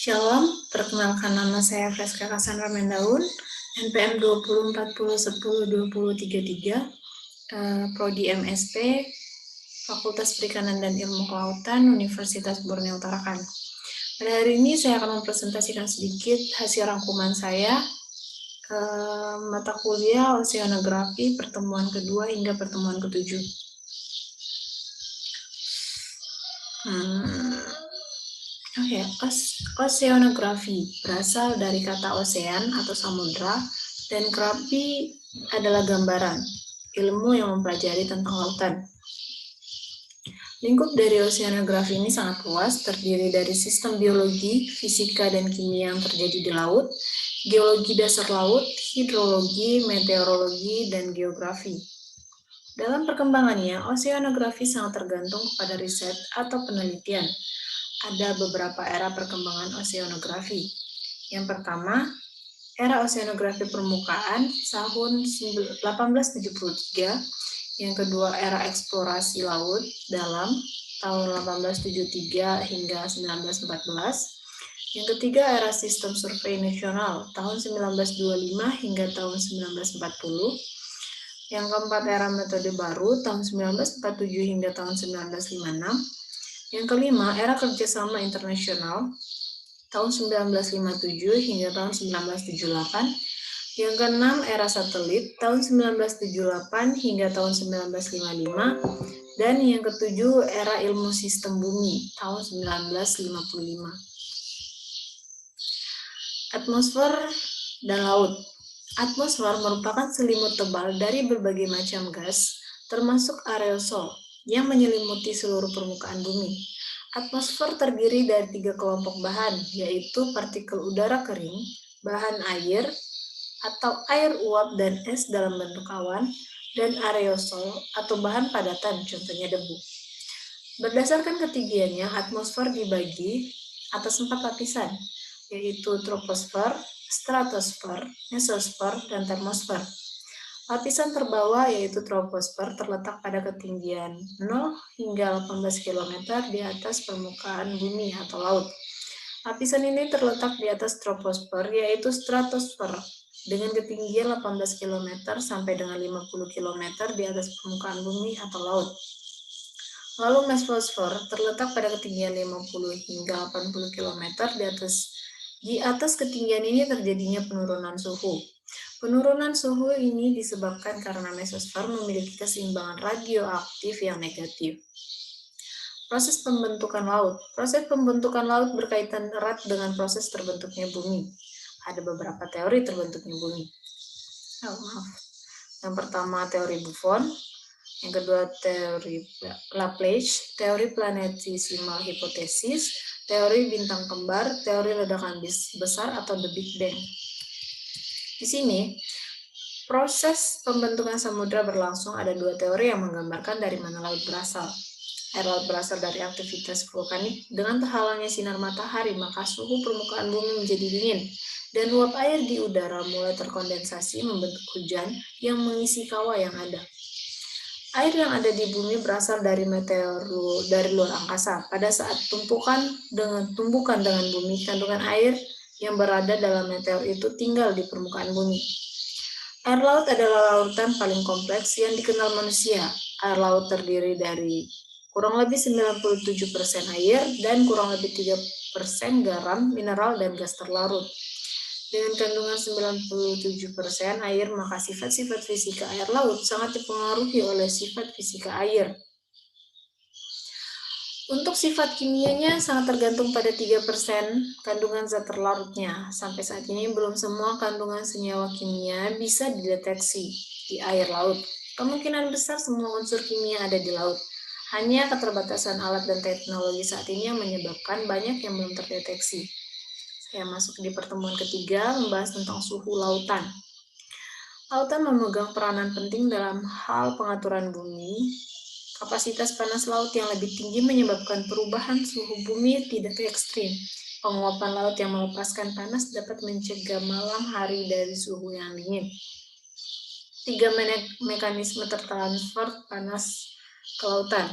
Shalom, perkenalkan nama saya Freska Cassandra Mendaun, NPM 2040102033, Prodi MSP, Fakultas Perikanan dan Ilmu Kelautan, Universitas Borneo Tarakan. Pada hari ini saya akan mempresentasikan sedikit hasil rangkuman saya mata kuliah Oceanografi pertemuan kedua hingga pertemuan ketujuh. Oceanografi berasal dari kata ocean atau samudra dan grafi adalah gambaran, ilmu yang mempelajari tentang lautan. Lingkup dari oceanografi ini sangat luas, terdiri dari sistem biologi, fisika, dan kimia yang terjadi di laut, geologi dasar laut, hidrologi, meteorologi, dan geografi. Dalam perkembangannya, oceanografi sangat tergantung kepada riset atau penelitian. Ada beberapa era perkembangan oceanografi. Yang pertama, era oceanografi permukaan tahun 1873. Yang kedua, era eksplorasi laut dalam tahun 1873 hingga 1914. Yang ketiga, era sistem survei nasional tahun 1925 hingga tahun 1940. Yang keempat, era metode baru tahun 1947 hingga tahun 1956. Yang kelima, era kerjasama internasional tahun 1957 hingga tahun 1978. Yang keenam, era satelit tahun 1978 hingga tahun 1955. Dan yang ketujuh, era ilmu sistem bumi tahun 1955. Atmosfer dan laut. Atmosfer merupakan selimut tebal dari berbagai macam gas, termasuk aerosol, yang menyelimuti seluruh permukaan bumi. Atmosfer terdiri dari 3 kelompok bahan, yaitu partikel udara kering, bahan air, atau air uap dan es dalam bentuk awan, dan aerosol atau bahan padatan, contohnya debu. Berdasarkan ketinggiannya, atmosfer dibagi atas 4 lapisan, yaitu troposfer, stratosfer, mesosfer, dan termosfer. Lapisan terbawah yaitu troposfer terletak pada ketinggian 0 hingga 18 km di atas permukaan bumi atau laut. Lapisan ini terletak di atas troposfer yaitu stratosfer dengan ketinggian 18 km sampai dengan 50 km di atas permukaan bumi atau laut. Lalu mesosfer terletak pada ketinggian 50 hingga 80 km di atas ketinggian ini terjadinya penurunan suhu. Penurunan suhu ini disebabkan karena mesosfer memiliki keseimbangan radioaktif yang negatif. Proses pembentukan laut. Proses pembentukan laut berkaitan erat dengan proses terbentuknya bumi. Ada beberapa teori terbentuknya bumi. Yang pertama teori Buffon, yang kedua teori Laplace, teori planetesimal hypothesis, teori bintang kembar, teori ledakan besar atau the Big Bang. Di sini, proses pembentukan samudra berlangsung. Ada 2 teori yang menggambarkan dari mana laut berasal. Air laut berasal dari aktivitas vulkanik. Dengan terhalangnya sinar matahari, maka suhu permukaan bumi menjadi dingin, dan uap air di udara mulai terkondensasi membentuk hujan yang mengisi kawah yang ada. Air yang ada di bumi berasal dari meteor dari luar angkasa. Pada saat tumbukan dengan bumi, kandungan air yang berada dalam meteor itu tinggal di permukaan bumi. Air laut adalah lautan paling kompleks yang dikenal manusia. Air laut terdiri dari kurang lebih 97% air dan kurang lebih 3% garam, mineral, dan gas terlarut. Dengan kandungan 97% air, maka sifat-sifat fisika air laut sangat dipengaruhi oleh sifat fisika air. Untuk sifat kimianya sangat tergantung pada 3% kandungan zat terlarutnya. Sampai saat ini belum semua kandungan senyawa kimia bisa dideteksi di air laut. Kemungkinan besar semua unsur kimia ada di laut. Hanya keterbatasan alat dan teknologi saat ini yang menyebabkan banyak yang belum terdeteksi. Saya masuk di pertemuan ketiga membahas tentang suhu lautan. Lautan memegang peranan penting dalam hal pengaturan bumi. Kapasitas panas laut yang lebih tinggi menyebabkan perubahan suhu bumi tidak ekstrim. Penguapan laut yang melepaskan panas dapat mencegah malam hari dari suhu yang dingin. 3 mekanisme tertransfer panas ke lautan.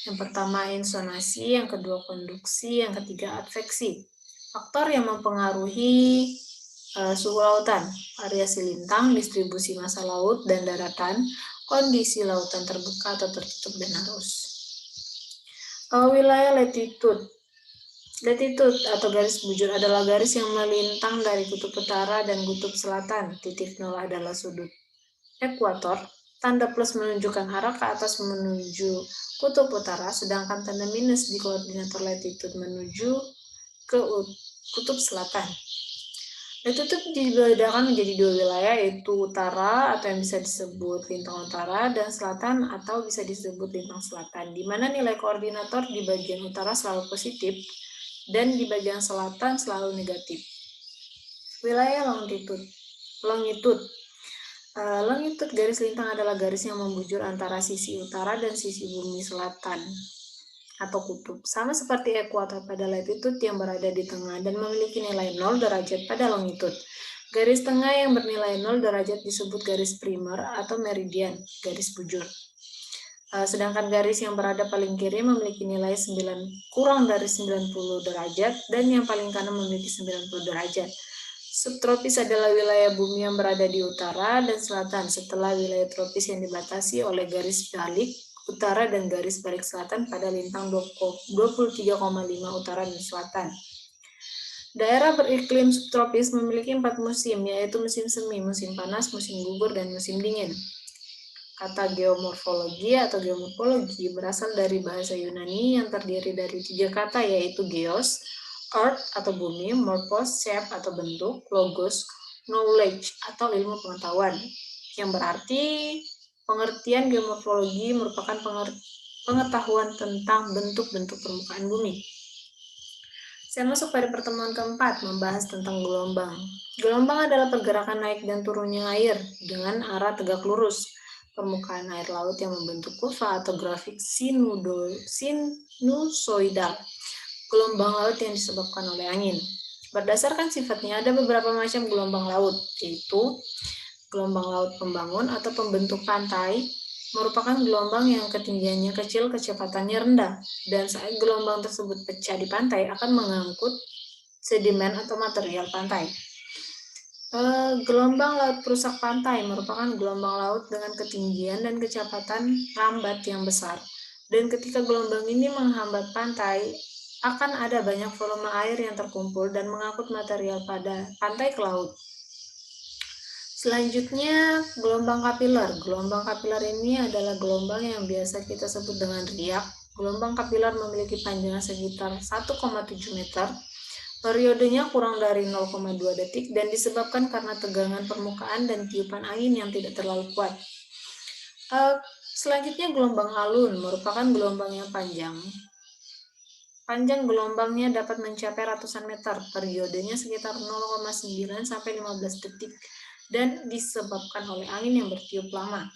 Yang pertama insonasi, yang kedua konduksi, yang ketiga adveksi. Faktor yang mempengaruhi suhu lautan, variasi lintang, distribusi massa laut dan daratan, kondisi lautan terbuka atau tertutup dan arus. Wilayah latitude. Latitude atau garis bujur adalah garis yang melintang dari kutub utara dan kutub selatan. Titik nol adalah sudut ekuator. Tanda plus menunjukkan arah ke atas menuju kutub utara, sedangkan tanda minus di koordinator latitude menuju ke kutub selatan. Latitude dibedakan menjadi dua wilayah, yaitu utara atau yang bisa disebut lintang utara dan selatan atau bisa disebut lintang selatan, di mana nilai koordinator di bagian utara selalu positif dan di bagian selatan selalu negatif. Wilayah longitude. Longitude garis lintang adalah garis yang membujur antara sisi utara dan sisi bumi selatan atau kutub, sama seperti ekuator pada latitude yang berada di tengah dan memiliki nilai 0 derajat pada longitude. Garis tengah yang bernilai 0 derajat disebut garis primer atau meridian, garis bujur. Sedangkan garis yang berada paling kiri memiliki nilai 9 kurang dari 90 derajat dan yang paling kanan memiliki 90 derajat. Subtropis adalah wilayah bumi yang berada di utara dan selatan setelah wilayah tropis yang dibatasi oleh garis balik utara dan garis balik selatan pada lintang 23,5 utara dan selatan. Daerah beriklim subtropis memiliki 4 musim, yaitu musim semi, musim panas, musim gugur, dan musim dingin. Kata geomorfologi atau geomorfologi berasal dari bahasa Yunani yang terdiri dari 3 kata, yaitu geos, earth atau bumi, morphos, shape atau bentuk, logos, knowledge atau ilmu pengetahuan, yang berarti pengertian geomorfologi merupakan pengetahuan tentang bentuk-bentuk permukaan bumi. Saya masuk pada pertemuan keempat, membahas tentang gelombang. Gelombang adalah pergerakan naik dan turunnya air dengan arah tegak lurus. Permukaan air laut yang membentuk kurva atau grafik sinusoidal. Gelombang laut yang disebabkan oleh angin. Berdasarkan sifatnya, ada beberapa macam gelombang laut, yaitu gelombang laut pembangun atau pembentuk pantai, merupakan gelombang yang ketinggiannya kecil, kecepatannya rendah, dan saat gelombang tersebut pecah di pantai akan mengangkut sedimen atau material pantai. Gelombang laut perusak pantai merupakan gelombang laut dengan ketinggian dan kecepatan lambat yang besar, dan ketika gelombang ini menghambat pantai, akan ada banyak volume air yang terkumpul dan mengangkut material pada pantai ke laut. Selanjutnya, gelombang kapiler. Gelombang kapiler ini adalah gelombang yang biasa kita sebut dengan riak. Gelombang kapiler memiliki panjang sekitar 1,7 meter. Periodenya kurang dari 0,2 detik dan disebabkan karena tegangan permukaan dan tiupan angin yang tidak terlalu kuat. Selanjutnya, gelombang alun merupakan gelombang yang panjang. Panjang gelombangnya dapat mencapai ratusan meter. Periodenya sekitar 0,9 sampai 15 detik. Dan disebabkan oleh angin yang bertiup lama.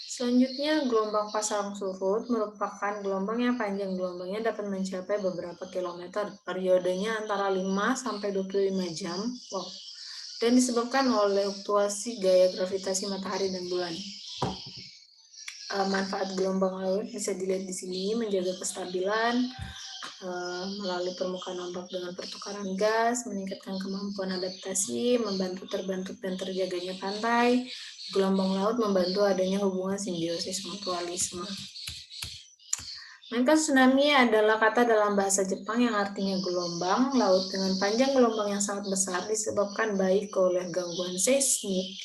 Selanjutnya, gelombang pasang surut merupakan gelombang yang panjang gelombangnya dapat mencapai beberapa kilometer. Periodenya antara 5 sampai 25 jam. Dan disebabkan oleh fluktuasi gaya gravitasi matahari dan bulan. Manfaat gelombang laut bisa dilihat di sini, menjaga kestabilan melalui permukaan ombak dengan pertukaran gas, meningkatkan kemampuan adaptasi, membantu terbentuk dan terjaganya pantai. Gelombang laut membantu adanya hubungan simbiosis mutualisme. Maka tsunami adalah kata dalam bahasa Jepang yang artinya gelombang laut dengan panjang gelombang yang sangat besar disebabkan baik oleh gangguan seismik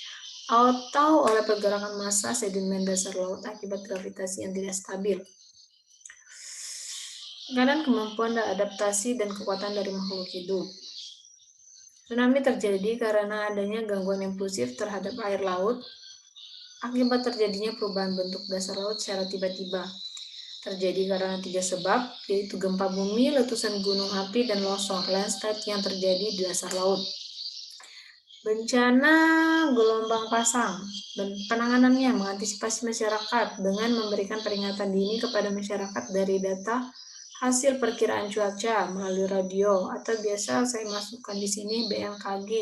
atau oleh pergerakan massa sedimen dasar laut akibat gravitasi yang tidak stabil. Kadang kemampuan adaptasi dan kekuatan dari makhluk hidup. Tsunami terjadi karena adanya gangguan impulsif terhadap air laut akibat terjadinya perubahan bentuk dasar laut secara tiba-tiba. Terjadi karena 3 sebab, yaitu gempa bumi, letusan gunung api, dan longsor landslide yang terjadi di dasar laut. Bencana gelombang pasang dan penanganannya mengantisipasi masyarakat dengan memberikan peringatan dini kepada masyarakat dari data hasil perkiraan cuaca melalui radio atau biasa saya masukkan di sini BMKG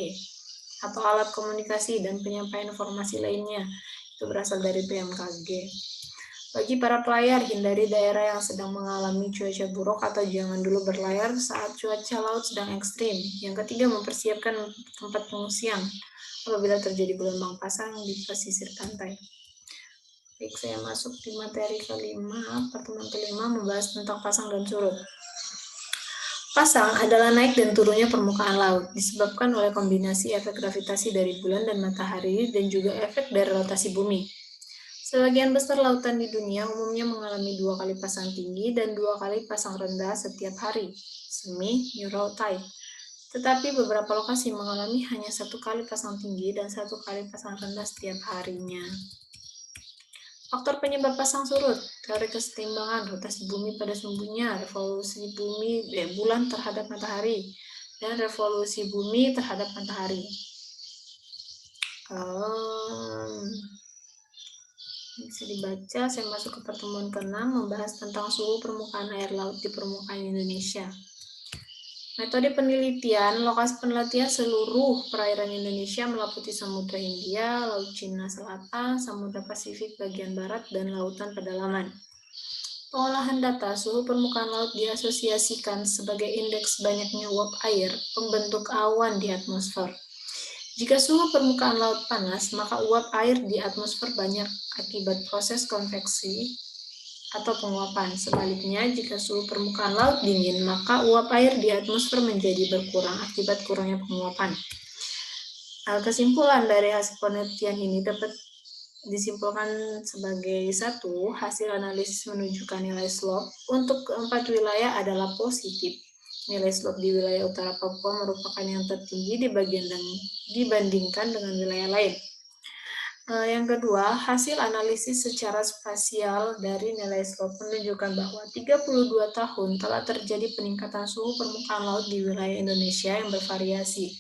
atau alat komunikasi dan penyampaian informasi lainnya itu berasal dari BMKG. Bagi para pelayar, hindari daerah yang sedang mengalami cuaca buruk atau jangan dulu berlayar saat cuaca laut sedang ekstrim. Yang ketiga, mempersiapkan tempat pengungsian apabila terjadi gelombang pasang di pesisir pantai. Baik, saya masuk di materi kelima, pertemuan kelima membahas tentang pasang dan surut. Pasang adalah naik dan turunnya permukaan laut, disebabkan oleh kombinasi efek gravitasi dari bulan dan matahari dan juga efek dari rotasi bumi. Sebagian besar lautan di dunia umumnya mengalami 2 kali pasang tinggi dan 2 kali pasang rendah setiap hari, semi-neural tide. Tetapi beberapa lokasi mengalami hanya 1 kali pasang tinggi dan 1 kali pasang rendah setiap harinya. Faktor penyebab pasang surut, teori kesetimbangan, rotasi bumi pada sumbunya, revolusi bulan terhadap matahari, dan revolusi bumi terhadap matahari. Bisa dibaca, saya masuk ke pertemuan ke-6 membahas tentang suhu permukaan air laut di permukaan Indonesia. Metode penelitian, lokasi penelitian seluruh perairan Indonesia meliputi Samudra Hindia, Laut Cina Selatan, Samudra Pasifik bagian barat, dan lautan pedalaman. Pengolahan data suhu permukaan laut diasosiasikan sebagai indeks banyaknya uap air pembentuk awan di atmosfer. Jika suhu permukaan laut panas, maka uap air di atmosfer banyak akibat proses konveksi atau penguapan. Sebaliknya, jika suhu permukaan laut dingin, maka uap air di atmosfer menjadi berkurang akibat kurangnya penguapan. Kesimpulan dari hasil penelitian ini dapat disimpulkan sebagai satu, hasil analisis menunjukkan nilai slope untuk keempat wilayah adalah positif. Nilai slope di wilayah utara Papua merupakan yang tertinggi dibandingkan dengan wilayah lain. Yang kedua, hasil analisis secara spasial dari nilai slope menunjukkan bahwa 32 tahun telah terjadi peningkatan suhu permukaan laut di wilayah Indonesia yang bervariasi.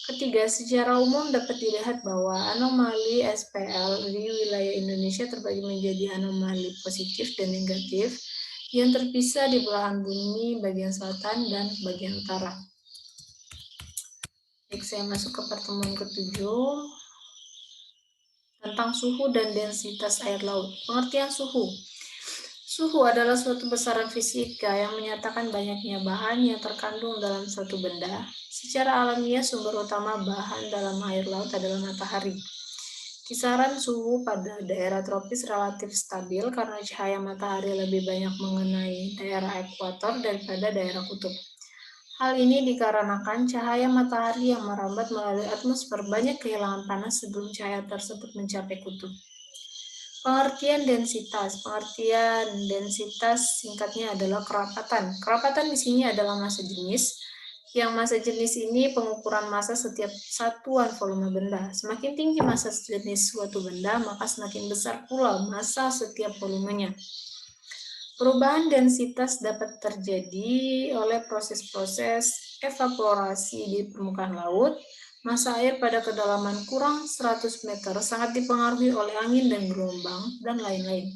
Ketiga, secara umum dapat dilihat bahwa anomali SPL di wilayah Indonesia terbagi menjadi anomali positif dan negatif yang terpisah di belahan bumi bagian selatan dan bagian utara. Baik, saya masuk ke pertemuan ke-7 tentang suhu dan densitas air laut. Pengertian suhu. Suhu adalah suatu besaran fisika yang menyatakan banyaknya bahan yang terkandung dalam suatu benda. Secara alamiah, sumber utama bahan dalam air laut adalah matahari. Kisaran suhu pada daerah tropis relatif stabil karena cahaya matahari lebih banyak mengenai daerah ekuator daripada daerah kutub. Hal ini dikarenakan cahaya matahari yang merambat melalui atmosfer banyak kehilangan panas sebelum cahaya tersebut mencapai kutub. Pengertian densitas singkatnya adalah kerapatan. Kerapatan di sini adalah massa jenis. Yang massa jenis ini pengukuran massa setiap satuan volume benda. Semakin tinggi massa jenis suatu benda, maka semakin besar pula massa setiap volumenya. Perubahan densitas dapat terjadi oleh proses-proses evaporasi di permukaan laut. Massa air pada kedalaman kurang 100 meter sangat dipengaruhi oleh angin dan gelombang, dan lain-lain.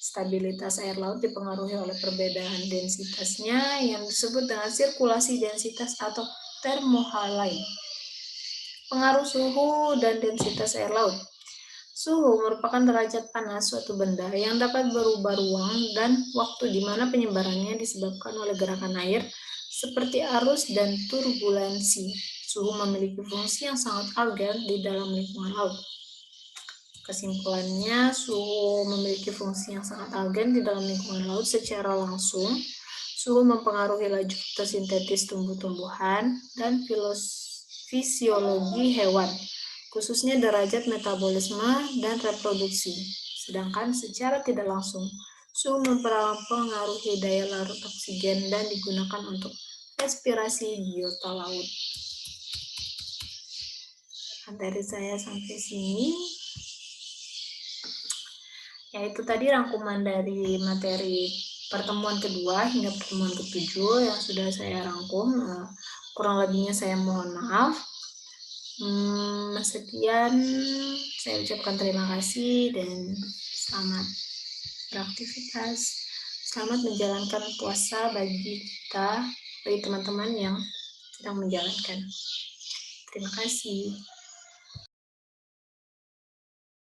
Stabilitas air laut dipengaruhi oleh perbedaan densitasnya yang disebut dengan sirkulasi densitas atau termohaline. Pengaruh suhu dan densitas air laut. Suhu merupakan derajat panas suatu benda yang dapat berubah ruang dan waktu di mana penyebarannya disebabkan oleh gerakan air seperti arus dan turbulensi. Suhu memiliki fungsi yang sangat algen di dalam lingkungan laut. Kesimpulannya, suhu memiliki fungsi yang sangat algen di dalam lingkungan laut secara langsung. Suhu mempengaruhi laju fotosintesis tumbuh-tumbuhan dan fisiologi hewan, khususnya derajat metabolisme dan reproduksi. Sedangkan secara tidak langsung, suhu mempengaruhi daya larut oksigen dan digunakan untuk respirasi biota laut. Dari saya sampai sini. Ya, itu tadi rangkuman dari materi pertemuan kedua hingga pertemuan ke-7 yang sudah saya rangkum. Kurang lebihnya saya mohon maaf. Sekian, saya ucapkan terima kasih dan selamat beraktivitas. Selamat menjalankan puasa bagi teman-teman yang sedang menjalankan. Terima kasih.